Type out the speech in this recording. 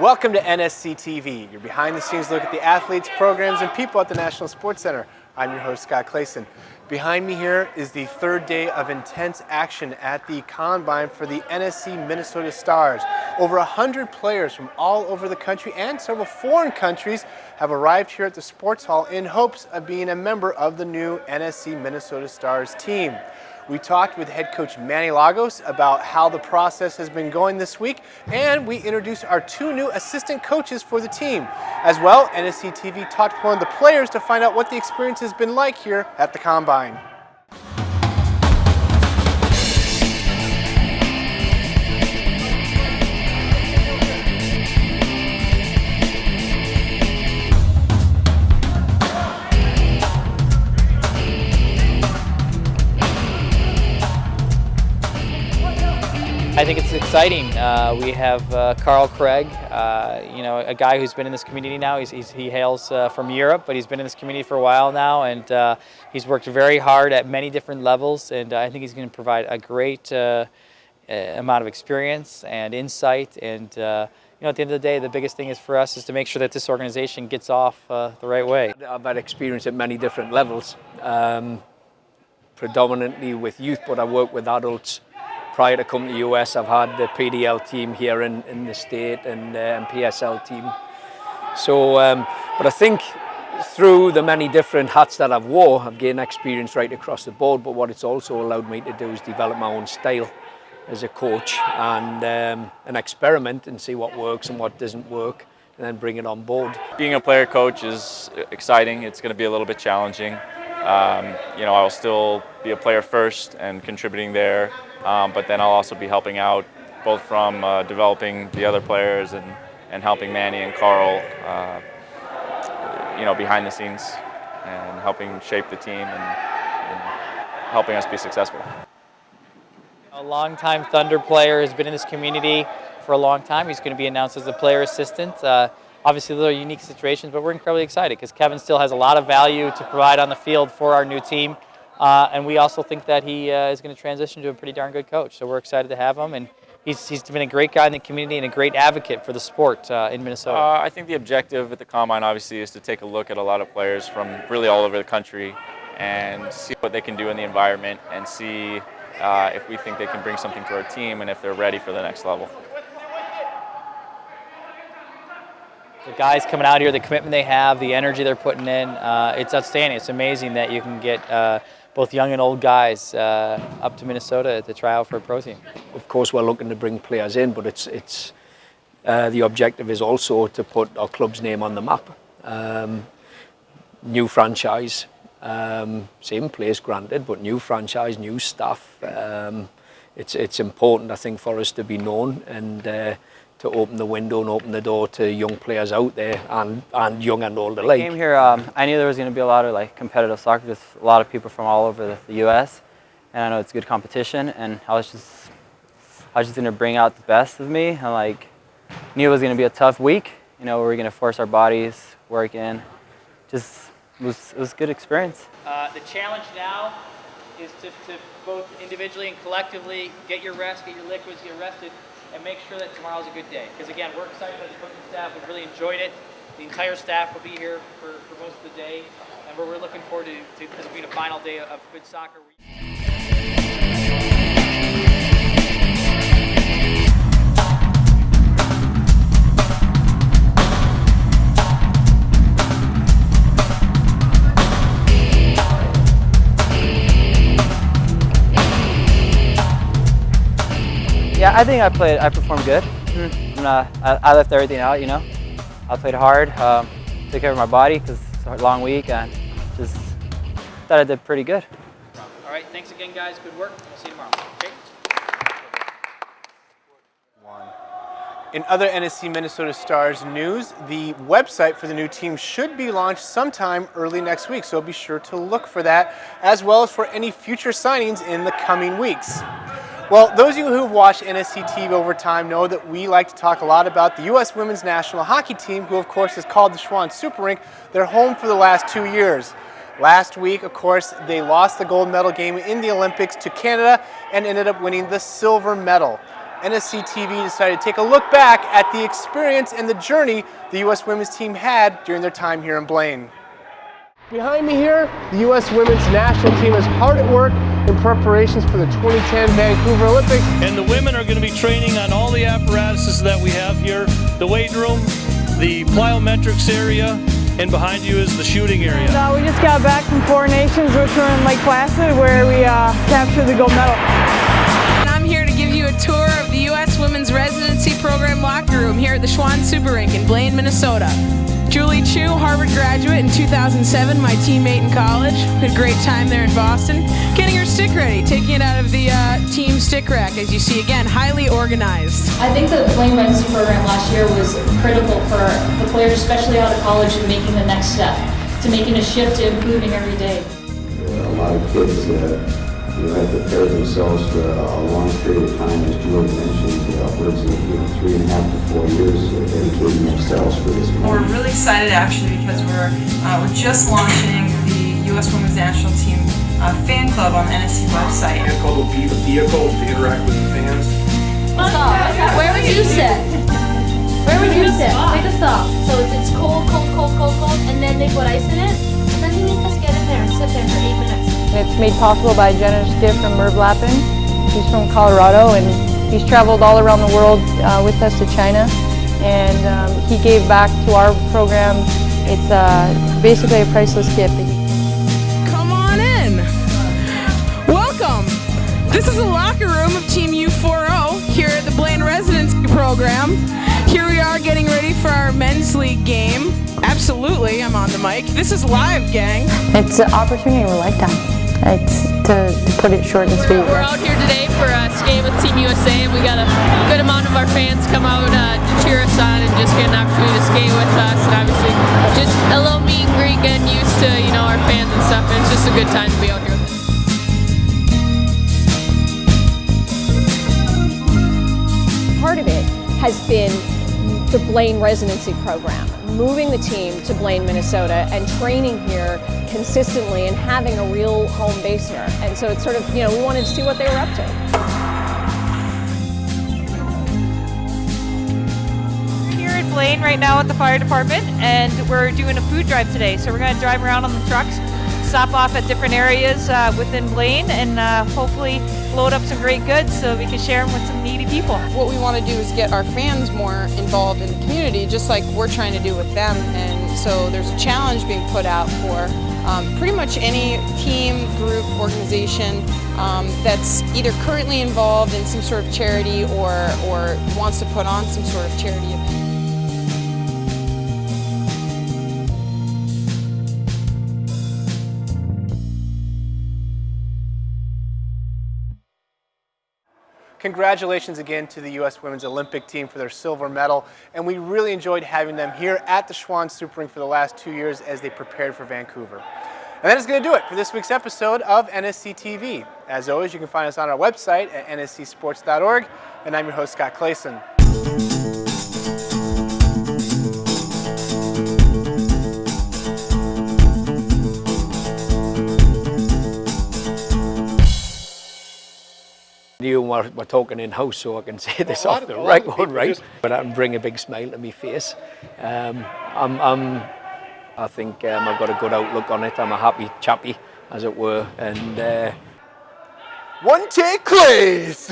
Welcome to NSCtv, your behind-the-scenes look at the athletes, programs, and people at the National Sports Center. I'm your host, Scott Clayson. Behind me here is the third day of intense action at the Combine for the NSC Minnesota Stars. Over 100 players from all over the country and several foreign countries have arrived here at the Sports Hall in hopes of being a member of the new NSC Minnesota Stars team. We talked with head coach Manny Lagos about how the process has been going this week, and we introduced our two new assistant coaches for the team. As well, NSCtv talked with one of the players to find out what the experience has been like here at the Combine. I think it's exciting. We have Carl Craig, a guy who's been in this community now. He hails from Europe, but he's been in this community for a while now, and he's worked very hard at many different levels, and I think he's going to provide a great amount of experience and insight. And at the end of the day, the biggest thing is for us is to make sure that this organization gets off the right way. I've had experience at many different levels, predominantly with youth, but I work with adults. Prior to coming to the US, I've had the PDL team here in the state and PSL team. So, but I think through the many different hats that I've wore, I've gained experience right across the board. But what it's also allowed me to do is develop my own style as a coach and experiment and see what works and what doesn't work, and then bring it on board. Being a player coach is exciting. It's going to be a little bit challenging. I will still be a player first and contributing there. But then I'll also be helping out both from developing the other players and helping Manny and Carl, behind the scenes and helping shape the team and helping us be successful. A longtime Thunder player has been in this community for a long time. He's going to be announced as a player assistant. Obviously, those are unique situations, but we're incredibly excited because Kevin still has a lot of value to provide on the field for our new team. And we also think that he is going to transition to a pretty darn good coach. So we're excited to have him. And he's been a great guy in the community and a great advocate for the sport in Minnesota. I think the objective at the Combine, obviously, is to take a look at a lot of players from really all over the country and see what they can do in the environment and see if we think they can bring something to our team and if they're ready for the next level. The guys coming out here, the commitment they have, the energy they're putting in, it's outstanding. It's amazing that you can get both young and old guys up to Minnesota to try out for a pro team. Of course, we're looking to bring players in, but it's the objective is also to put our club's name on the map. New franchise, same place granted, but new franchise, new staff. It's important, I think, for us to be known and to open the window and open the door to young players out there and young and old alike. I came here, I knew there was going to be a lot of competitive soccer, just a lot of people from all over the U.S. and I know it's good competition, and I was just going to bring out the best of me. I knew it was going to be a tough week. We were going to force our bodies, work in. It was a good experience. The challenge now is to both individually and collectively get your rest, get your liquids, get rested, and make sure that tomorrow's a good day. Because again, we're excited by the coaching staff. We've really enjoyed it. The entire staff will be here for most of the day, and we're looking forward to this being a final day of good soccer. Yeah, I think I performed good. I left everything out, I played hard, took care of my body because it's a long week, and just thought I did pretty good. All right, thanks again, guys. Good work. We'll see you tomorrow. Okay? In other NSC Minnesota Stars news, the website for the new team should be launched sometime early next week, so be sure to look for that, as well as for any future signings in the coming weeks. Well, those of you who have watched NSCtv over time know that we like to talk a lot about the U.S. Women's National Hockey Team, who of course is called the Schwann Super Rink. They're home for the last 2 years. Last week, of course, they lost the gold medal game in the Olympics to Canada and ended up winning the silver medal. NSCtv decided to take a look back at the experience and the journey the U.S. women's team had during their time here in Blaine. Behind me here, the U.S. women's national team is hard at work in preparations for the 2010 Vancouver Olympics. And the women are going to be training on all the apparatuses that we have here, the weight room, the plyometrics area, and behind you is the shooting area. We just got back from Four Nations, which were in Lake Placid, where we captured the gold medal. And I'm here to give you a tour of the U.S. Women's Residency Program locker room here at the Schwann Super Rink in Blaine, Minnesota. Julie Chu, Harvard graduate in 2007, my teammate in college. Had a great time there in Boston. Getting her stick ready, taking it out of the team stick rack, as you see again, highly organized. I think the Blaine Residency program last year was critical for the players, especially out of college, and making the next step, to making a shift to improving every day. A lot of kids have prepared themselves for a long period of time, as Julie mentioned, upwards of 3.5 to 4 years dedicating themselves for this moment. We're really excited actually because we're just launching the U.S. Women's National Team fan club on the NSC website. It's called Be the Vehicle to interact with the fans. Stop. Where would you sit? Where would you sit? Take a stop. So it's cold, and then they put ice in it, and then they make us get in there and sit there for 8 minutes. It's made possible by a generous gift from Merv Lappin. He's from Colorado, and he's traveled all around the world with us to China, and he gave back to our program. It's basically a priceless gift. Come on in. Welcome. This is the locker room of Team U40 here at the Blaine Residency Program. Here we are getting ready for our men's league game. Absolutely, I'm on the mic. This is live, gang. It's an opportunity of a lifetime. It's to put it short and sweet. We're out here today for a skate with Team USA, and we got a good amount of our fans come out to cheer us on and just get an opportunity to skate with us, and obviously just a little meet and greet, getting used to our fans and stuff, and it's just a good time to be out here with them. Part of it has been the Blaine Residency Program, moving the team to Blaine, Minnesota, and training here consistently and having a real home base here. And so it's sort of, we wanted to see what they were up to. We're here in Blaine right now at the fire department, and we're doing a food drive today. So we're going to drive around on the trucks, stop off at different areas within Blaine, and hopefully load up some great goods so we can share them with some needy people. What we want to do is get our fans more involved in the community, just like we're trying to do with them. And so there's a challenge being put out for pretty much any team, group, organization that's either currently involved in some sort of charity or wants to put on some sort of charity event. Congratulations again to the U.S. Women's Olympic team for their silver medal, and we really enjoyed having them here at the Schwann Super Rink for the last 2 years as they prepared for Vancouver. And that is going to do it for this week's episode of NSCtv. As always, you can find us on our website at nscsports.org, and I'm your host, Scott Clayson. We're talking in-house, so I can say this off the record, right? But I can bring a big smile to my face. I think I've got a good outlook on it. I'm a happy chappy, as it were. And one take, Clays!